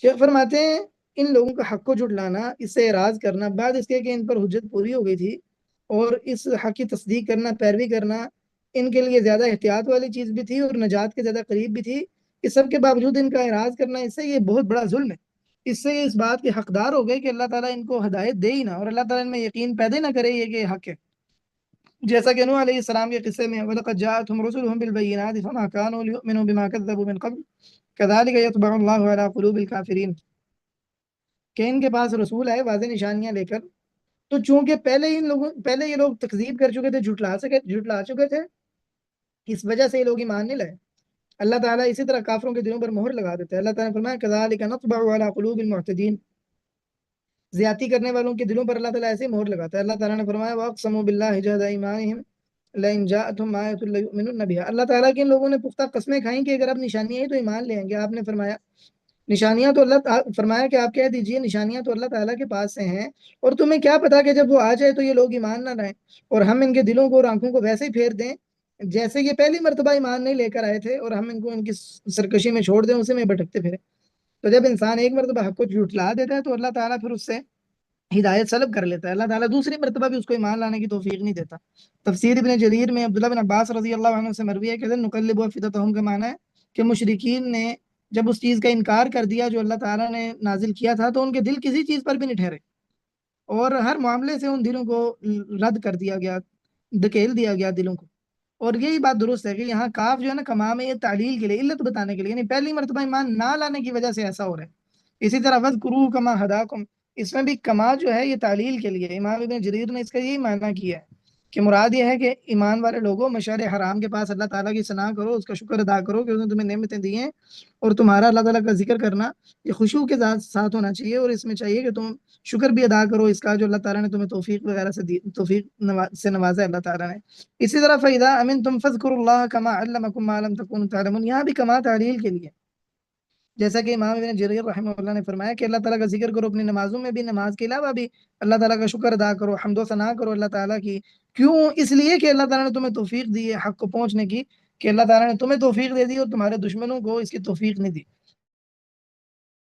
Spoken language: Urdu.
شیخ فرماتے ہیں ان لوگوں کا حق کو جھٹلانا، اس سے اعراض کرنا، بعد اس کے کہ ان پر حجت پوری ہو گئی تھی اور اس حق کی تصدیق کرنا، پیروی کرنا ان کے لیے زیادہ احتیاط والی چیز بھی تھی اور نجات کے زیادہ قریب بھی تھی، اس سب کے باوجود ان کا اعراض کرنا، اس سے یہ بہت بڑا ظلم ہے۔ اس سے یہ اس بات کے حقدار ہو گئے کہ اللہ تعالیٰ ان کو ہدایت دے ہی نہ، اور اللہ تعالیٰ ان میں یقین پیدا ہی نہ کرے یہ کہ حق ہے۔ جیسا کہ نوح علیہ السلام کے قصے میں وَلَقَدْ جَاءَتْهُمْ رُسُلُهُم بِالْبَيِّنَاتِ فَمَا كَانُوا لِيُؤْمِنُوا بِمَا كَذَّبُوا مِن قَبْلُ كَذَلِكَ يَطْبَعُ اللَّهُ عَلَى قُلُوبِ الْكَافِرِينَ، کہ ان کے پاس رسول آئے واضح نشانیاں لے کر، تو چونکہ پہلے یہ لوگ تکذیب کر چکے تھے، جھٹلا چکے تھے، اس وجہ سے یہ لوگ ایمان نہیں لائے۔ اللہ تعالیٰ اسی طرح کافروں کے دلوں پر مہر لگا دیتا ہے۔ اللہ تعالیٰ نے فرمایا كَذَلِكَ نَطْبَعُ عَلَى قُلُوبِ الْمُعْتَدِينَ، زیادتی کرنے والوں کے دلوں پر اللہ تعالیٰ ایسے مہر لگاتا ہے۔ اللہ تعالیٰ نے فرمایا وَأَقْسَمُوا بِاللَّهِ جَهْدَ أَيْمَانِهِمْ لَئِن جَاءَتْهُمْ آيَةٌ لَّيُؤْمِنُنَّ بِهَا، اللہ تعالیٰ کے ان لوگوں نے پختہ قسمیں کھائیں کہ اگر اب نشانیاں ہیں تو ایمان لے آئیں گے۔ آپ نے فرمایا نشانیاں تو فرمایا کہ آپ کہہ دیجئے نشانیاں تو اللہ تعالیٰ کے پاس سے ہیں، اور تمہیں کیا پتا کہ جب وہ آ جائے تو یہ لوگ ایمان نہ لائیں اور ہم ان کے دلوں کو اور آنکھوں کو ویسے ہی پھیر دیں جیسے یہ پہلی مرتبہ ایمان نہیں لے کر آئے تھے، اور ہم ان کو ان کی سرکشی میں چھوڑ دیں، اسے میں بھٹکتے پھرے۔ تو جب انسان ایک مرتبہ حق کو جھٹلا دیتا ہے تو اللہ تعالیٰ پھر اس سے ہدایت سلب کر لیتا ہے، اللہ تعالیٰ دوسری مرتبہ بھی اس کو ایمان لانے کی توفیق نہیں دیتا۔ تفسیر ابن جریر میں عبداللہ بن عباس رضی اللہ عنہ سے مروی ہے کہ نقلب افئدتہم کا معنی ہے کہ مشرکین نے جب اس چیز کا انکار کر دیا جو اللہ تعالیٰ نے نازل کیا تھا تو ان کے دل کسی چیز پر بھی نہیں ٹھہرے، اور ہر معاملے سے ان دلوں کو رد کر دیا گیا، دھکیل دیا گیا دلوں کو۔ اور یہی بات درست ہے کہ یہاں کاف جو ہے نا کما میں، یہ تعلیل کے لیے، علت بتانے کے لیے، یعنی پہلی مرتبہ ایمان نہ لانے کی وجہ سے ایسا ہو رہا ہے۔ اسی طرح وَاذْكُرُوا كَمَا هَدَاكُمْ، اس میں بھی کما جو ہے یہ تعلیل کے لیے، امام ابن جریر نے اس کا یہی معنی کیا ہے کہ مراد یہ ہے کہ ایمان والے لوگوں مشعر حرام کے پاس اللہ تعالیٰ کی ثنا کرو، اس کا شکر ادا کرو کہ اس نے تمہیں نعمتیں دی ہیں، اور تمہارا اللہ تعالیٰ کا ذکر کرنا یہ خشوع کے ساتھ ہونا چاہیے، اور اس میں چاہیے کہ تم شکر بھی ادا کرو اس کا جو اللہ تعالیٰ نے تمہیں توفیق وغیرہ سے دی، سے نوازا ہے اللہ تعالیٰ نے۔ اسی طرح فَإِذَا أَمِنْتُمْ فَاذْكُرُوا اللَّهَ كَمَا عَلَّمَكُم مَّا لَمْ تَكُونُوا تَعْلَمُونَ، یہاں بھی کما تعلیل کے لیے، جیسا کہ امام ابن جریر رحمہ اللہ نے فرمایا کہ اللہ تعالیٰ کا ذکر کرو اپنی نمازوں میں بھی، نماز کے علاوہ بھی اللہ تعالیٰ کا شکر ادا کرو، حمد و ثنا کرو اللہ تعالیٰ کی۔ کیوں؟ اس لیے کہ اللہ تعالیٰ نے تمہیں توفیق دی ہے حق کو پہنچنے کی، کہ اللہ تعالیٰ نے تمہیں توفیق دے دی اور تمہارے دشمنوں کو اس کی توفیق نہیں دی۔